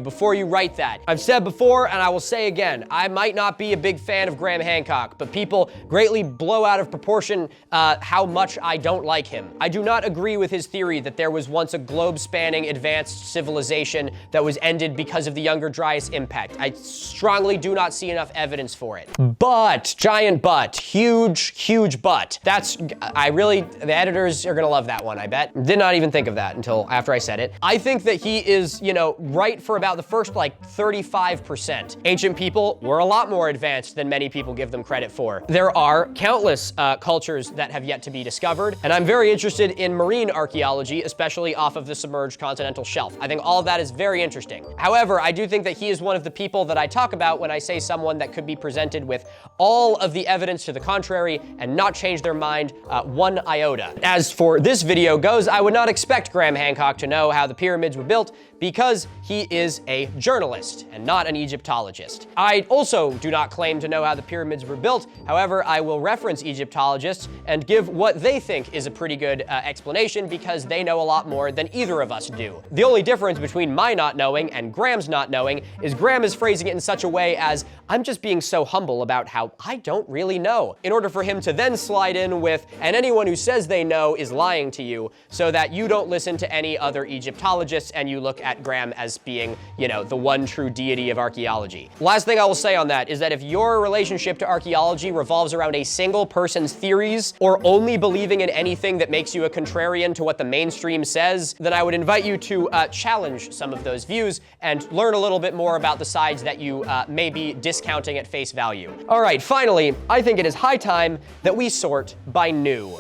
before you write that. I've said before, and I will say again, I might not be a big fan of Graham Hancock, but people greatly blow out of proportion how much I don't like him. I do not agree with his theory that there was once a globe-spanning advanced civilization that was ended because of the Younger Dryas impact. I strongly do not see enough evidence for it. But, giant but, huge but. The editors are gonna love that one, I bet. Did not even think of that until after I said it. I think that he is, right for about the first, 35%. Ancient people were a lot more advanced than many people give them credit for. There are countless cultures that have yet to be discovered, and I'm very interested in marine archaeology, especially off of the submerged continental shelf. I think all of that is very interesting. However, I do think that he is one of the people that I talk about when I say someone that could be presented with all of the evidence to the contrary and not change their mind one iota. As for this video goes, I would not expect Graham Hancock to know how the pyramids were built because he is a journalist and not an Egyptologist. I also do not claim to know how the pyramids were built. However, I will reference Egyptologists and give what they think is a pretty good explanation because they know a lot more than either of us do. The only difference between my not knowing and Graham's not knowing is Graham is phrasing it in such a way as, I'm just being so humble about how I don't really know, in order for him to then slide in with, and anyone who says they know is lying to you, so that you don't listen to any other Egyptologists and you look at Graham as being, the one true deity of archaeology. Last thing I will say on that is that if your relationship to archaeology revolves around a single person's theories, or only believing in anything that makes you a contrarian to what the mainstream says, then I would invite you to challenge some of those views and learn a little bit more about the sides that you may be discounting at face value. All right, finally, I think it is high time that we sort by new.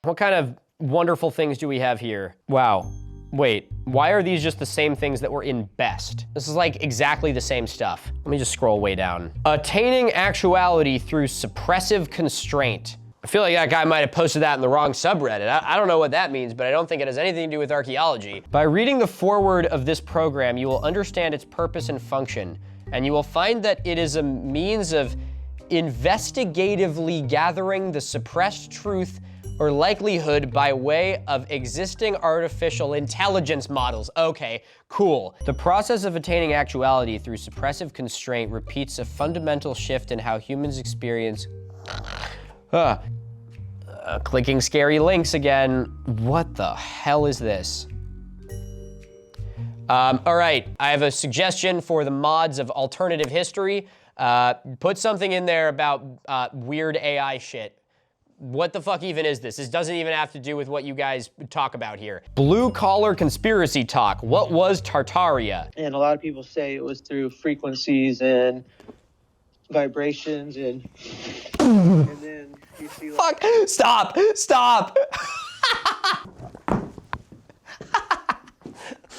What kind of wonderful things do we have here? Wow. Wait, why are these just the same things that were in best? This is like exactly the same stuff. Let me just scroll way down. Attaining actuality through suppressive constraint. I feel like that guy might have posted that in the wrong subreddit. I don't know what that means, but I don't think it has anything to do with archaeology. By reading the foreword of this program, you will understand its purpose and function, and you will find that it is a means of investigatively gathering the suppressed truth or likelihood by way of existing artificial intelligence models. Okay, cool. The process of attaining actuality through suppressive constraint repeats a fundamental shift in how humans experience... clicking scary links again. What the hell is this? All right, I have a suggestion for the mods of Alternative History. Put something in there about weird AI shit. What the fuck even is this? This doesn't even have to do with what you guys talk about here. Blue collar conspiracy talk. What was Tartaria? And a lot of people say it was through frequencies and vibrations and then you see like... Fuck, stop.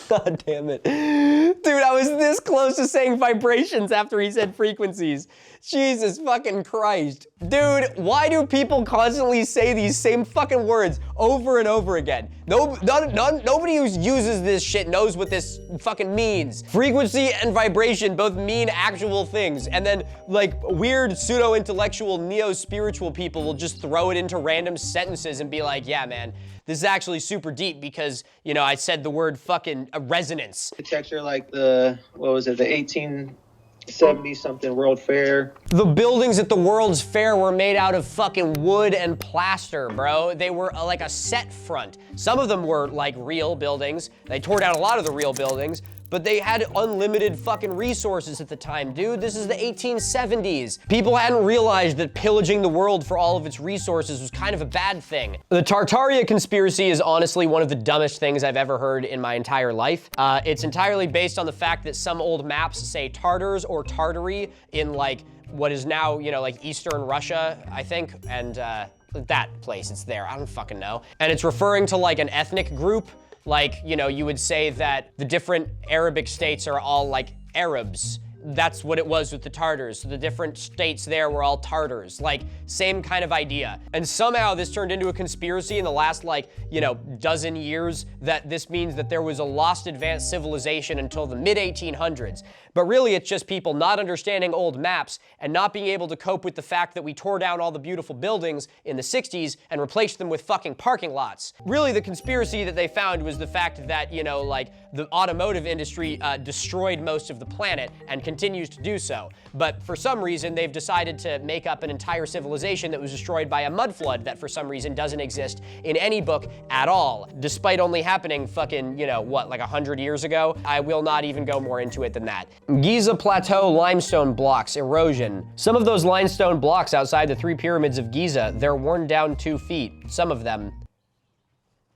God damn it. Dude, I was this close to saying vibrations after he said frequencies. Jesus fucking Christ. Dude, why do people constantly say these same fucking words over and over again? Nobody who uses this shit knows what this fucking means. Frequency and vibration both mean actual things, and then like weird pseudo-intellectual neo-spiritual people will just throw it into random sentences and be like, yeah man, this is actually super deep because, I said the word fucking resonance. Architecture like the 1870-something World Fair. The buildings at the World's Fair were made out of fucking wood and plaster, bro. They were like a set front. Some of them were like real buildings. They tore down a lot of the real buildings, but they had unlimited fucking resources at the time, dude. This is the 1870s. People hadn't realized that pillaging the world for all of its resources was kind of a bad thing. The Tartaria conspiracy is honestly one of the dumbest things I've ever heard in my entire life. It's entirely based on the fact that some old maps say Tartars or Tartary in like what is now, like Eastern Russia, I think, and that place, it's there, I don't fucking know. And it's referring to like an ethnic group. Like, you would say that the different Arabic states are all like Arabs. that's what it was with the Tartars. So the different states there were all Tartars. Like, same kind of idea. And somehow this turned into a conspiracy in the last, like, you know, dozen years, that this means that there was a lost advanced civilization until the mid-1800s. But really, it's just people not understanding old maps and not being able to cope with the fact that we tore down all the beautiful buildings in the 60s and replaced them with fucking parking lots. Really, the conspiracy that they found was the fact that, you know, like, the automotive industry destroyed most of the planet and continues to do so. But for some reason, they've decided to make up an entire civilization that was destroyed by a mud flood that for some reason doesn't exist in any book at all, despite only happening fucking, you know, what, like 100 years ago? I will not even go more into it than that. Giza Plateau limestone blocks, erosion. Some of those limestone blocks outside the 3 pyramids of Giza, they're worn down 2 feet. Some of them.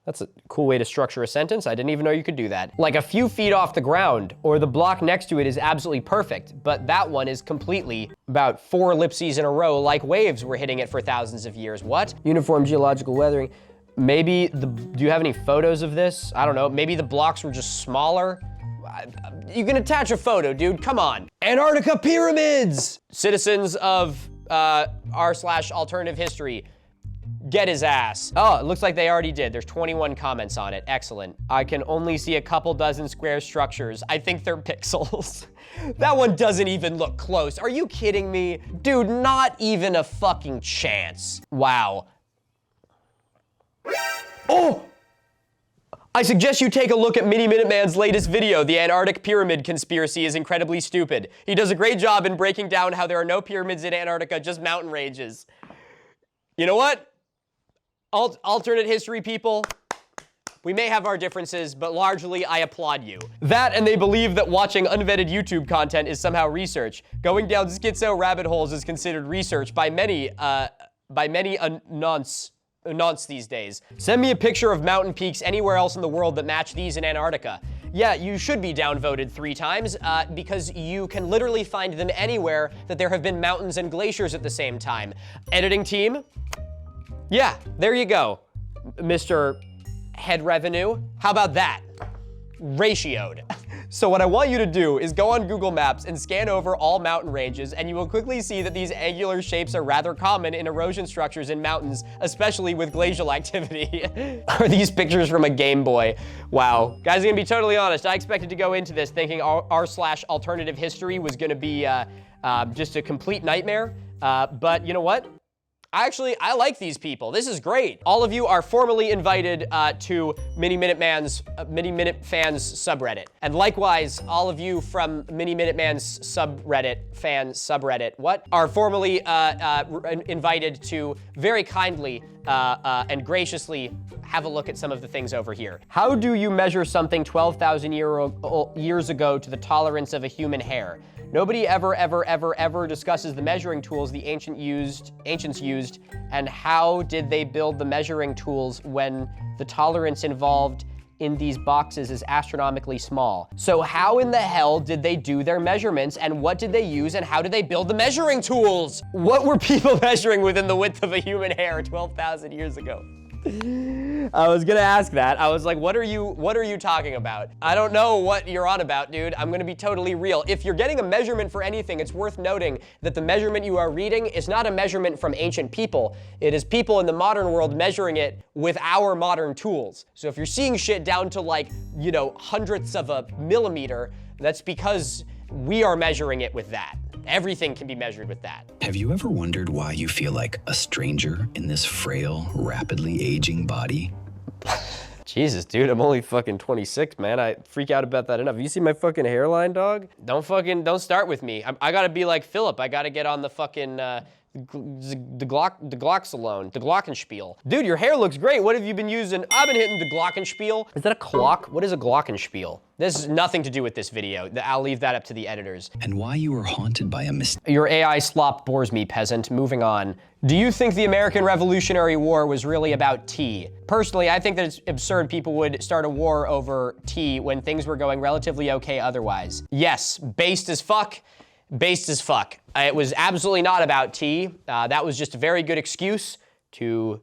That's a cool way to structure a sentence. I didn't even know you could do that. Like a few feet off the ground, or the block next to it is absolutely perfect, but that one is completely about 4 ellipses in a row, like waves were hitting it for thousands of years. What? Uniform geological weathering. Maybe do you have any photos of this? I don't know, maybe the blocks were just smaller? You can attach a photo, dude, come on. Antarctica pyramids! Citizens of r/alternative get his ass. Oh, it looks like they already did. There's 21 comments on it, excellent. I can only see a couple dozen square structures. I think they're pixels. That one doesn't even look close. Are you kidding me? Dude, not even a fucking chance. Wow. Oh! I suggest you take a look at Mini Minuteman's latest video, The Antarctic Pyramid Conspiracy is Incredibly Stupid. He does a great job in breaking down how there are no pyramids in Antarctica, just mountain ranges. You know what? Alternate history people, we may have our differences, but largely I applaud you. That, and they believe that watching unvetted YouTube content is somehow research. Going down schizo rabbit holes is considered research by many nonce these days. Send me a picture of mountain peaks anywhere else in the world that match these in Antarctica. Yeah, you should be downvoted 3 times because you can literally find them anywhere that there have been mountains and glaciers at the same time. Editing team? Yeah, there you go, Mr. Head Revenue. How about that? Ratioed. So what I want you to do is go on Google Maps and scan over all mountain ranges, and you will quickly see that these angular shapes are rather common in erosion structures in mountains, especially with glacial activity. Are these pictures from a Game Boy? Wow. Guys, I'm gonna be totally honest. I expected to go into this thinking r/alternative history was gonna be just a complete nightmare, but you know what? I like these people. This is great. All of you are formally invited to Mini Minute Fans subreddit. And likewise, all of you from Mini Minuteman's subreddit, are formally invited to very kindly and graciously have a look at some of the things over here. How do you measure something 12,000 years ago to the tolerance of a human hair? Nobody ever discusses the measuring tools the ancients used, and how did they build the measuring tools when the tolerance involved in these boxes is astronomically small. So how in the hell did they do their measurements, and what did they use, and how did they build the measuring tools? What were people measuring within the width of a human hair 12,000 years ago? I was gonna ask that. I was like, what are you talking about? I don't know what you're on about, dude. I'm gonna be totally real. If you're getting a measurement for anything, it's worth noting that the measurement you are reading is not a measurement from ancient people. It is people in the modern world measuring it with our modern tools. So if you're seeing shit down to like, you know, hundredths of a millimeter, that's because we are measuring it with that. Everything can be measured with that. Have you ever wondered why you feel like a stranger in this frail, rapidly aging body? Jesus, dude, I'm only fucking 26, man. I freak out about that enough. You see my fucking hairline, dog? Don't start with me. I gotta be like Philip. I gotta get on the fucking, the Glockenspiel. Dude, your hair looks great. What have you been using? I've been hitting the Glockenspiel. Is that a clock? What is a Glockenspiel? This has nothing to do with this video. I'll leave that up to the editors. And why you were haunted by a mistake. Your AI slop bores me, peasant. Moving on. Do you think the American Revolutionary War was really about tea? Personally, I think that it's absurd people would start a war over tea when things were going relatively okay otherwise. Yes, based as fuck. Based as fuck. It was absolutely not about tea. That was just a very good excuse to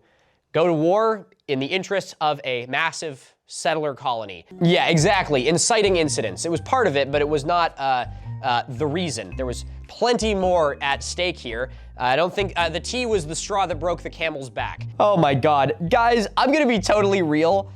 go to war in the interest of a massive settler colony. Yeah, exactly, inciting incidents. It was part of it, but it was not the reason. There was plenty more at stake here. I don't think the tea was the straw that broke the camel's back. Oh my God, guys, I'm gonna be totally real.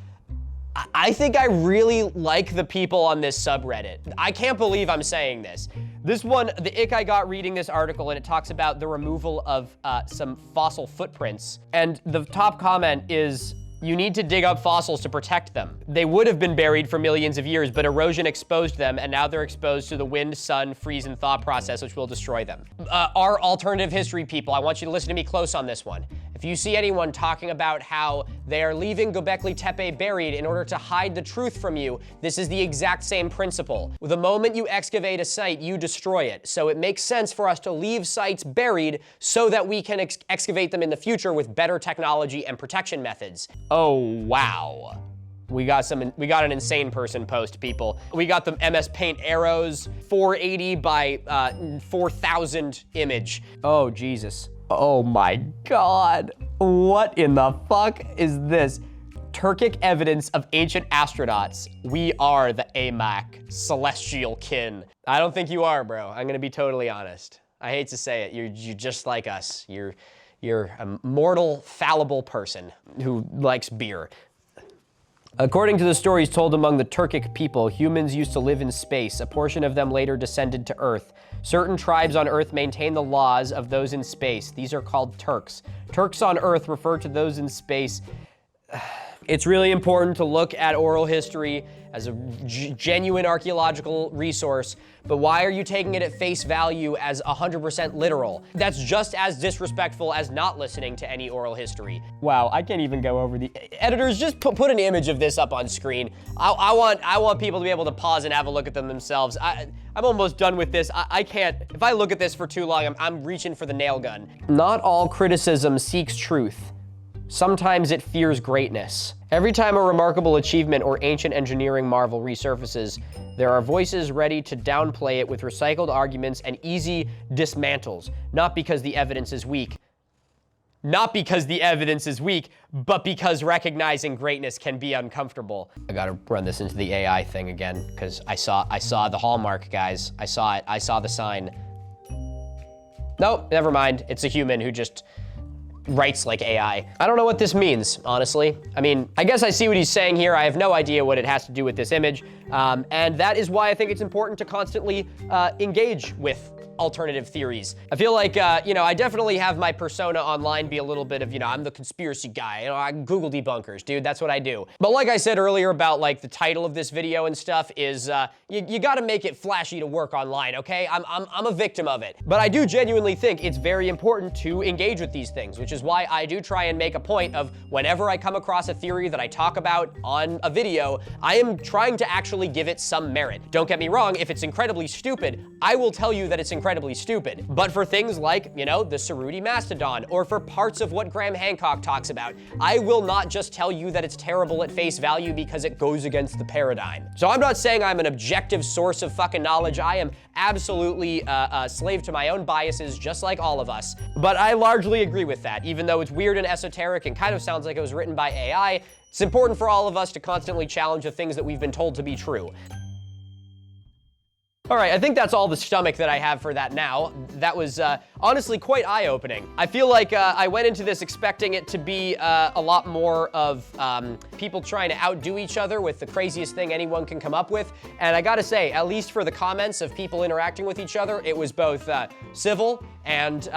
I think I really like the people on this subreddit. I can't believe I'm saying this. This one, the ick I got reading this article, and it talks about the removal of some fossil footprints. And the top comment is, you need to dig up fossils to protect them. They would have been buried for millions of years, but erosion exposed them, and now they're exposed to the wind, sun, freeze, and thaw process, which will destroy them. Our alternative history people, I want you to listen to me close on this one. If you see anyone talking about how they are leaving Göbekli Tepe buried in order to hide the truth from you, this is the exact same principle. The moment you excavate a site, you destroy it. So it makes sense for us to leave sites buried so that we can excavate them in the future with better technology and protection methods. Oh, wow. We got an insane person post, people. We got the MS Paint arrows, 480 by 4000 image. Oh, Jesus. Oh my God. What in the fuck is this? Turkic evidence of ancient astronauts. We are the AMAC, celestial kin. I don't think you are, bro. I'm gonna be totally honest. I hate to say it, you're just like us. You're a mortal, fallible person who likes beer. According to the stories told among the Turkic people, humans used to live in space. A portion of them later descended to Earth. Certain tribes on Earth maintain the laws of those in space. These are called Turks. Turks on Earth refer to those in space. It's really important to look at oral history as a genuine archaeological resource, but why are you taking it at face value as 100% literal? That's just as disrespectful as not listening to any oral history. Wow, I can't even go over the... Editors, just put an image of this up on screen. I want people to be able to pause and have a look at them themselves. I'm almost done with this. I can't... If I look at this for too long, I'm reaching for the nail gun. Not all criticism seeks truth. Sometimes it fears greatness. Every time a remarkable achievement or ancient engineering marvel resurfaces, there are voices ready to downplay it with recycled arguments and easy dismantles, not because the evidence is weak. Not because the evidence is weak, but because recognizing greatness can be uncomfortable. I gotta run this into the AI thing again, because I saw the hallmark, guys. I saw it, I saw the sign. Nope, never mind. It's a human who just writes like AI. I don't know what this means, honestly. I mean, I guess I see what he's saying here. I have no idea what it has to do with this image. And that is why I think it's important to constantly engage with alternative theories. I feel like, I definitely have my persona online be a little bit of, I'm the conspiracy guy. I Google debunkers, dude, that's what I do. But like I said earlier about like the title of this video and stuff is, you gotta make it flashy to work online, okay? I'm a victim of it. But I do genuinely think it's very important to engage with these things, which is why I do try and make a point of whenever I come across a theory that I talk about on a video, I am trying to actually give it some merit. Don't get me wrong, if it's incredibly stupid, I will tell you that it's incredibly stupid. But for things like, the Cerruti Mastodon, or for parts of what Graham Hancock talks about, I will not just tell you that it's terrible at face value because it goes against the paradigm. So I'm not saying I'm an objective source of fucking knowledge. I am absolutely a slave to my own biases, just like all of us. But I largely agree with that, even though it's weird and esoteric and kind of sounds like it was written by AI. It's important for all of us to constantly challenge the things that we've been told to be true. All right, I think that's all the stomach that I have for that now. That was honestly quite eye-opening. I feel like I went into this expecting it to be a lot more of people trying to outdo each other with the craziest thing anyone can come up with. And I gotta say, at least for the comments of people interacting with each other, it was both civil and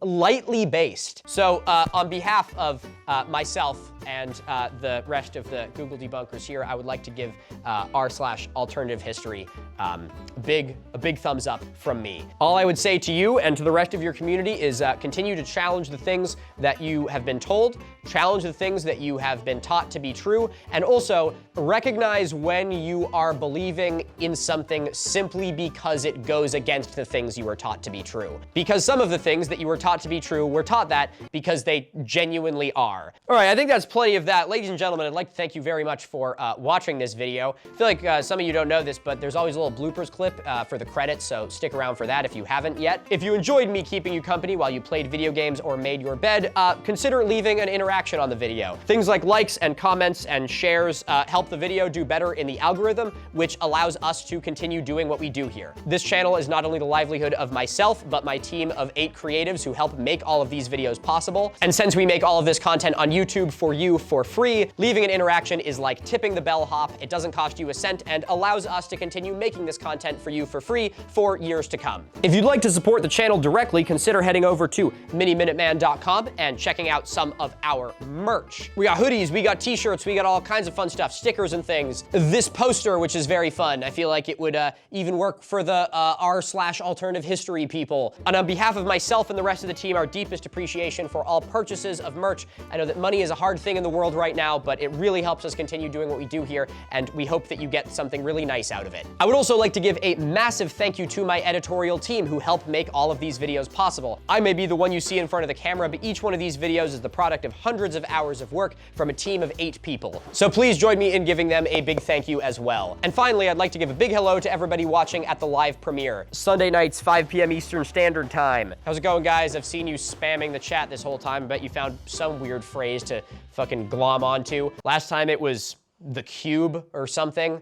lightly based. So on behalf of myself and the rest of the Google debunkers here, I would like to give r/AlternativeHistory a big thumbs up from me. All I would say to you and to the rest of your community is continue to challenge the things that you have been told, challenge the things that you have been taught to be true, and also recognize when you are believing in something simply because it goes against the things you were taught to be true. Because some of the things that you were taught to be true were taught that because they genuinely are. All right, I think that's plenty of that. Ladies and gentlemen, I'd like to thank you very much for watching this video. I feel like some of you don't know this, but there's always a little bloopers clip for the credits, so stick around for that if you haven't yet. If you enjoyed me keeping you company while you played video games or made your bed, consider leaving an interactive interaction on the video. Things like likes and comments and shares help the video do better in the algorithm, which allows us to continue doing what we do here. This channel is not only the livelihood of myself, but my team of 8 creatives who help make all of these videos possible. And since we make all of this content on YouTube for you for free, leaving an interaction is like tipping the bellhop. It doesn't cost you a cent and allows us to continue making this content for you for free for years to come. If you'd like to support the channel directly, consider heading over to miniminute.man.com and checking out some of our merch. We got hoodies, we got t-shirts, we got all kinds of fun stuff, stickers and things. This poster, which is very fun. I feel like it would even work for the r/AlternativeHistory people. And on behalf of myself and the rest of the team, our deepest appreciation for all purchases of merch. I know that money is a hard thing in the world right now, but it really helps us continue doing what we do here, and we hope that you get something really nice out of it. I would also like to give a massive thank you to my editorial team who help make all of these videos possible. I may be the one you see in front of the camera, but each one of these videos is the product of hundreds of hours of work from a team of 8 people. So please join me in giving them a big thank you as well. And finally, I'd like to give a big hello to everybody watching at the live premiere. Sunday nights, 5 p.m. Eastern Standard Time. How's it going, guys? I've seen you spamming the chat this whole time. I bet you found some weird phrase to fucking glom onto. Last time it was the cube or something.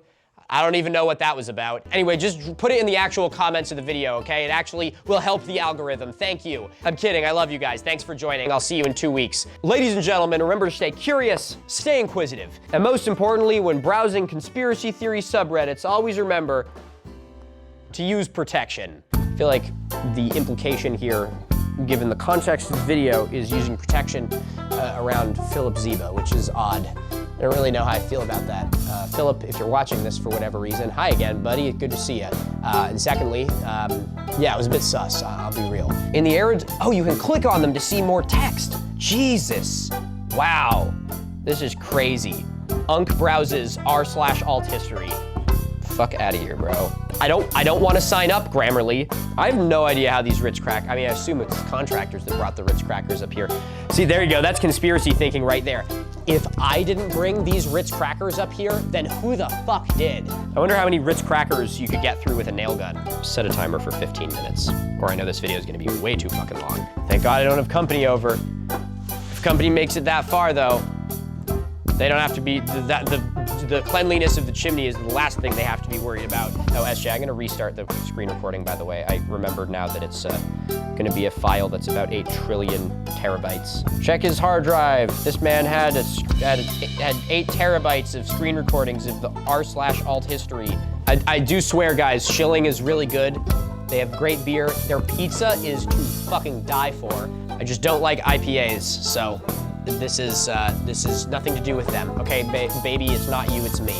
I don't even know what that was about. Anyway, just put it in the actual comments of the video, okay? It actually will help the algorithm. Thank you. I'm kidding. I love you guys. Thanks for joining. I'll see you in 2 weeks. Ladies and gentlemen, remember to stay curious, stay inquisitive, and most importantly, when browsing conspiracy theory subreddits, always remember to use protection. I feel like the implication here, given the context of the video, is using protection around Philip Zeba, which is odd. I don't really know how I feel about that. Philip, if you're watching this for whatever reason, hi again, buddy, good to see you. And secondly, yeah, it was a bit sus, I'll be real. In the errand, oh, you can click on them to see more text. Jesus, wow, this is crazy. Unc browses r/AltHistory. Fuck out of here, bro. I don't want to sign up, Grammarly. I have no idea how these Ritz crack. I mean, I assume it's contractors that brought the Ritz crackers up here. See, there you go. That's conspiracy thinking right there. If I didn't bring these Ritz crackers up here, then who the fuck did? I wonder how many Ritz crackers you could get through with a nail gun. Set a timer for 15 minutes, or I know this video is gonna be way too fucking long. Thank God I don't have company over. If company makes it that far, though, they don't have to be, the cleanliness of the chimney is the last thing they have to be worried about. Oh, SJ, I'm gonna restart the screen recording, by the way. I remembered now that it's gonna be a file that's about 8 trillion terabytes. Check his hard drive. This man had 8 terabytes of screen recordings of the r/AltHistory. I do swear, guys, Schilling is really good. They have great beer. Their pizza is to fucking die for. I just don't like IPAs, so this is nothing to do with them. Okay, baby, it's not you, it's me.